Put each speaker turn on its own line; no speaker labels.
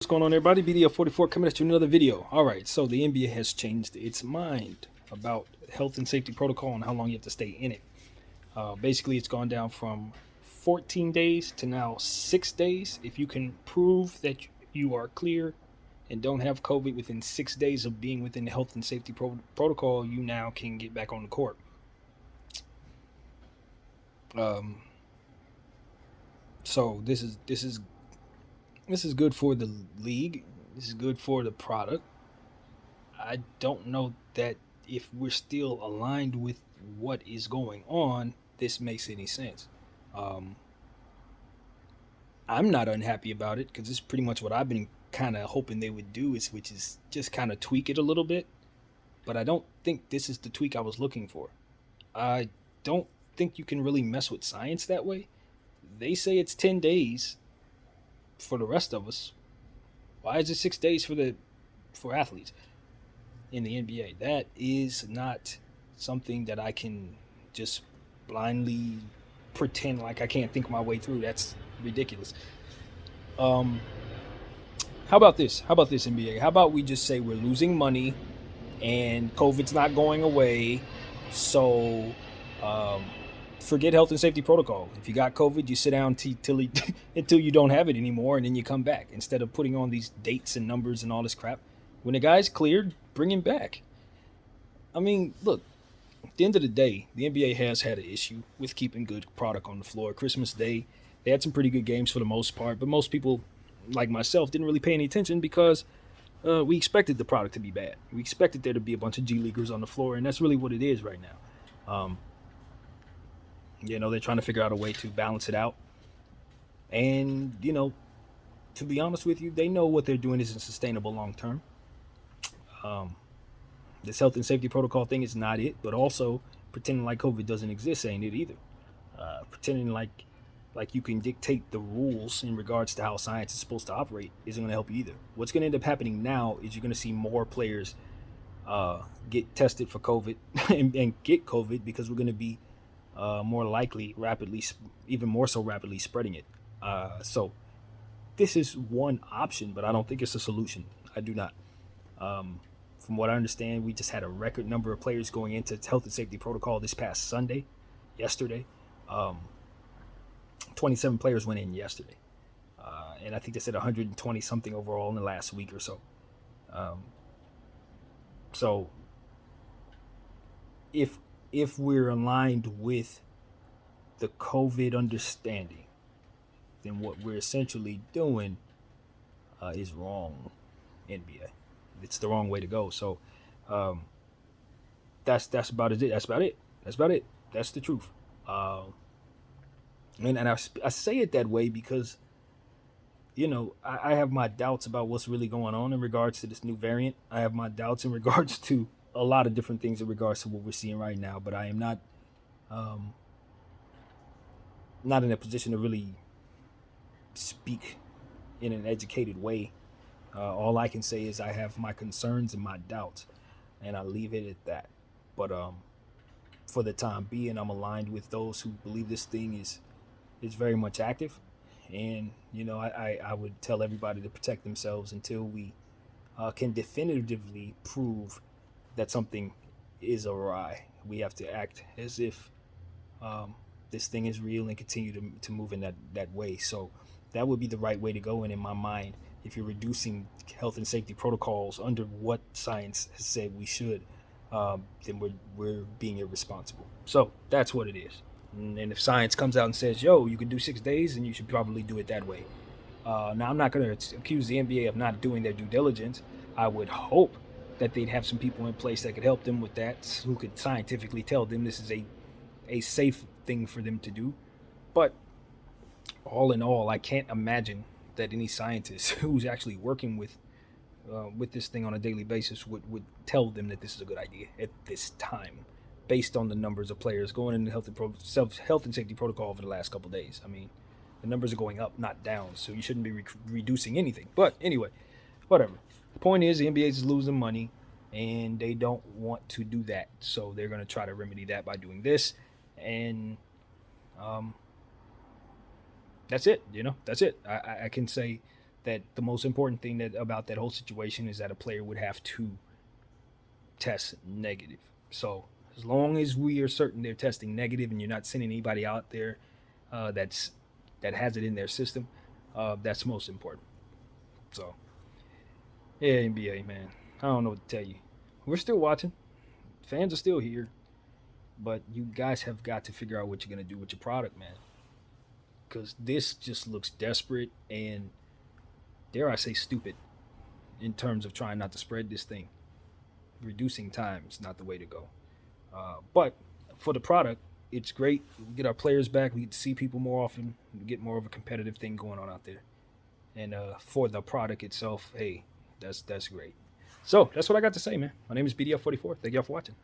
going on, everybody? BDF44 coming at you with another video. All right, so the NBA has changed its mind about health and safety protocol and how long you have to stay in it. Basically, it's gone down from 14 days to now 6 days. If you can prove that you are clear and don't have COVID within 6 days of being within the health and safety protocol, you now can get back on the court. So this is good for the league. This is good for the product. I don't know that if we're still aligned with what is going on, this makes any sense. Um, I'm not unhappy about it because it's pretty much what I've been kind of hoping they would do, which is just kind of tweak it a little bit. But I don't think this is the tweak I was looking for. I don't think you can really mess with science that way. They say it's 10 days for the rest of us. Why is it 6 days for athletes in the NBA? That is not something that I can just blindly pretend like I can't think my way through. That's ridiculous. Um, how about this? How about this, NBA? How about we just say we're losing money and COVID's not going away, so um, forget health and safety protocol. If you got COVID, you sit down until you don't have it anymore, and then you come back instead of putting on these dates and numbers and all this crap. When the guy's cleared, bring him back. I mean, look, at the end of the day, the NBA has had an issue with keeping good product on the floor. Christmas Day, they had some pretty good games for the most part, but most people, like myself, didn't really pay any attention because we expected the product to be bad. We expected there to be a bunch of G Leaguers on the floor, and that's really what it is right now. They're trying to figure out a way to balance it out. And, to be honest with you, they know what they're doing isn't sustainable long term. Um, this health and safety protocol thing is not it, but also pretending like COVID doesn't exist ain't it either. Pretending like you can dictate the rules in regards to how science is supposed to operate isn't going to help you either. What's going to end up happening now is you're going to see more players get tested for COVID and get COVID because we're going to be more likely even more so rapidly spreading it. So this is one option, but I don't think it's a solution. I do not. From what I understand, we just had a record number of players going into health and safety protocol this past yesterday. 27 players went in yesterday. And I think they said 120 something overall in the last week or so. So if we're aligned with the COVID understanding, then what we're essentially doing is wrong, NBA. It's the wrong way to go. So that's about it. That's about it. That's about it. That's the truth. And I say it that way because I have my doubts about what's really going on in regards to this new variant. I have my doubts in regards to a lot of different things in regards to what we're seeing right now, but I am not in a position to really speak in an educated way. All I can say is I have my concerns and my doubts, and I leave it at that. But for the time being, I'm aligned with those who believe this thing is very much active, and I would tell everybody to protect themselves until we can definitively prove that something is awry. We have to act as if this thing is real and continue to move in that way. So that would be the right way to go. And in my mind, if you're reducing health and safety protocols under what science has said we should, then we're being irresponsible. So that's what it is. And if science comes out and says, yo, you can do 6 days, and you should probably do it that way. Now, I'm not going to accuse the NBA of not doing their due diligence. I would hope that they'd have some people in place that could help them with that, who could scientifically tell them this is a safe thing for them to do. But all in all, I can't imagine that any scientist who's actually working with this thing on a daily basis would tell them that this is a good idea at this time, based on the numbers of players going into health and safety protocol over the last couple of days. I mean, the numbers are going up, not down, so you shouldn't be reducing anything. But anyway, whatever. The point is, the NBA is losing money, and they don't want to do that, so they're going to try to remedy that by doing this, and that's it. That's it. I can say that the most important thing that about that whole situation is that a player would have to test negative. So as long as we are certain they're testing negative and you're not sending anybody out there that's that has it in their system, that's most important. So yeah, NBA man, I don't know what to tell you. We're still watching. Fans are still here, but you guys have got to figure out what you're gonna do with your product, man. Because this just looks desperate and, dare I say, stupid in terms of trying not to spread this thing. Reducing time is not the way to go. But for the product, it's great. We get our players back. We get to see people more often. We get more of a competitive thing going on out there. And for the product itself, hey, that's great. So that's what I got to say, man. My name is BDF44. Thank y'all for watching.